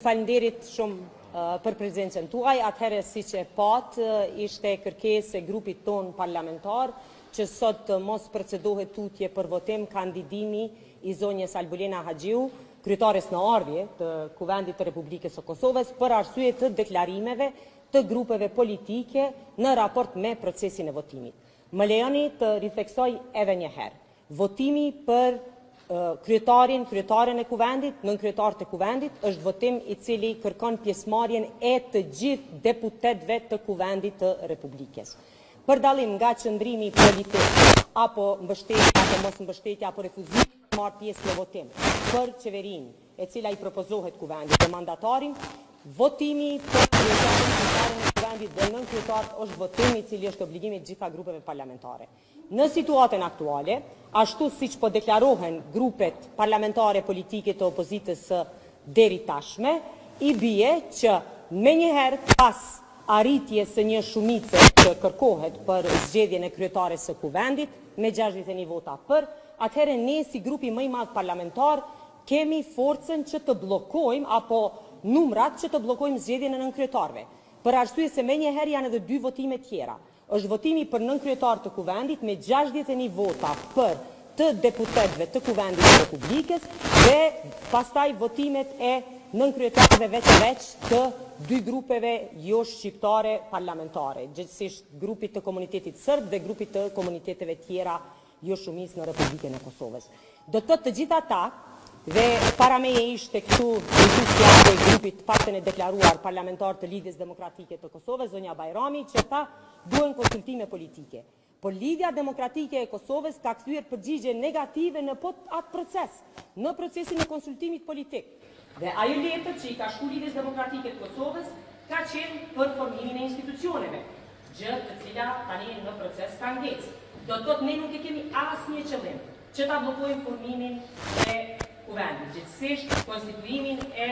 Falenderit shumë për prezencën tuaj. Atëherë, siç e pat, ishte kërkesë e grupit ton parlamentar që sot mos procedohet tutje për votim kandidimi i zonjës Albulena Haxhiu, kryetares në ardhje të Kuvendit të Republikës së Kosovës, për arsye të deklarimeve të grupeve politike në raport me procesin e votimit. Më lejoni të ritheksoj edhe një herë. Votimi për kryetaren e Kuvendit, nënkryetarët e Kuvendit, është votim i cili kërkon pjesëmarrjen e të gjithë deputetëve të Kuvendit të Republikës. Për dallim nga qëndrimi politik, apo mbështetje, apo mos mbështetje, apo refuzim të marrë pjesë në votim për qeverinë e cila i propozohet Kuvendit dhe mandatarin, votimi për kryetaren e Kuvendit dhe nënkryetarët është votim i cili është obligimi të gjitha grupeve parlamentare. Në situatën aktuale, ashtu siç po deklarohen grupet parlamentare politike të opozitës deri tashme, i bie që menjëherë pas arritjes së një shumice që kërkohet për zgjedhjen e kryetares së Kuvendit me 61 vota për, atëherë ne si grupi më i madh parlamentar kemi forcën që të bllokojmë apo numrat që të bllokojmë zgjedhjen e nënkryetarëve. Për arsye se menjëherë janë edhe dy votime tjera. Është votimi për nënkryetar të Kuvendit me 61 vota për të deputetëve të Kuvendit të Republikës dhe pastaj votimet e nënkryetarëve veç të dy grupeve jo shqiptare parlamentare, gjithsesi grupit të komunitetit serb dhe grupit të komuniteteve tjera jo shumicë në Republikën e Kosovës. Do të gjitha ata, dhe para meje ishte këtu ndërtuesja e grupit paktën e deklaruar parlamentar të Lidhjes Demokratike të Kosovës, zonja Bajrami, që ata duhen konsultime politike. Por Lidhja Demokratike e Kosovës ka kthyer përgjigje negative në atë proces, në procesin e konsultimit politik. Dhe ajo letër që i ka shkruar Lidhjes Demokratike të Kosovës ka qenë për formimin e institucioneve, gjë të cila tani në proces ka ngecë. Do të thotë ne nuk e kemi asnjë qëllim që ta bllokojmë formimin e Kuvendit, gjithsesi konstituimin e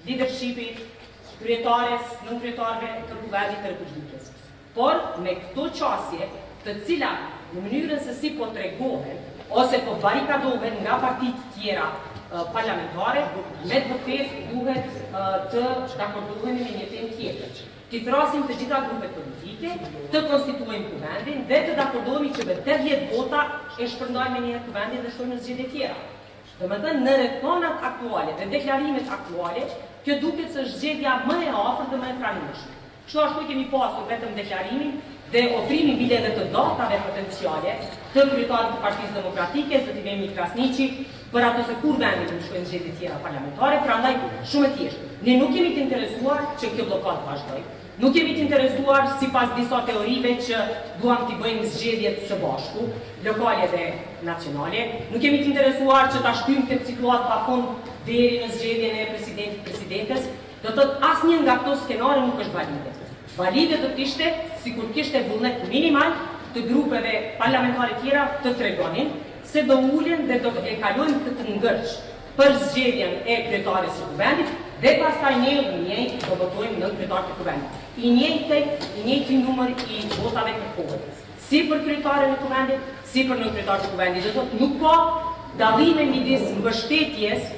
leadershipit kryetares, nënkryetarëve të Kuvendit të Republikës. Por me këto qasje, të cilat në mënyrën se si po tregohen ose po barikadohen nga partitë tjera parlamentare, me të vërtetë duhet të dakordohemi me një temë tjetër. Të thrasim të gjitha grupet politike, të konstituojmë Kuvendin dhe të dakordohemi që me 80 vota e shpërndajmë një Kuvendin dhe shtojmë në zgjedhje tjera. Do me thënë, në rrethanat aktuale dhe deklarimet aktuale, kjo duket se zgjedhja më e afërt dhe më e pranueshme. Kështu ashtu kemi pasur vetëm deklarimin dhe ofrimin bile të datave potenciale të kryetarit të Partisë Demokratike, Zoti Vemi Krasniqi, për ato se kur vendi të shkojnë zgjedhje tjera parlamentare, prandaj shumë e thjeshtë. Ne nuk jemi të interesuar që kjo blokadë vazhdojë. Nuk jemi të interesuar sipas disa teorive që duam t'i bëjmë zgjedhjet së bashku, lokale dhe nacionale. Nuk jemi të interesuar që ta shtyjmë këtë situatë pafund deri në zgjedhjen e presidentes. Do të thotë asnjë nga këto skenare nuk është valide. Valide do të ishte sikur kishte vullnet minimal të grupeve parlamentare tjera të tregonin se do ulen dhe do e kalojnë këtë ngërç për zgjedhjen e kryetares së Kuvendit dhe pastaj ne do votojmë në kryetarët e Kuvendit. I njëjti numër i votave kërkohet. Si për kryetaren e Kuvendit, si për nënkryetarët e Kuvendit. Do thotë nuk ka dallime midis mbështetjes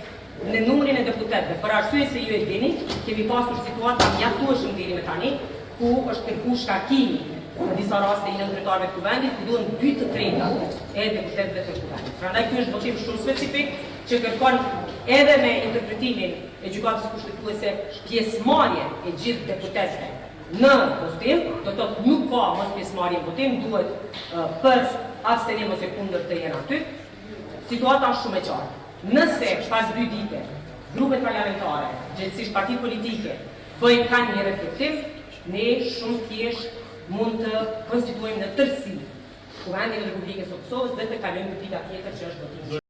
në numrin e deputetëve. Për arsye se ju e dini, kemi pasur situata mjaftueshme deri më tani, ku është kërkuar shkarkimi në disa raste i nënkryetarëve të Kuvendit, ku duhen 2/3 e deputetëve të Kuvendit. Prandaj ky është votim shumë specifik që kërkon edhe me interpretimin e gjykatës kushtetuese pjesëmarrje e gjithë deputetëve në votim, do të thotë nuk ka mos pjesëmarrje në votim, duhet për abstenim ose kundër të jenë aty. Situata është shumë e qartë. Nëse pas 2 dite grupet parlamentare, gjithsesi partitë politike, kanë një reflektim, ne shumë thjesht mund të konstituojmë në tërësi Kuvendin e Republikës së Kosovës dhe të kalojmë në pika tjetër që është votimi.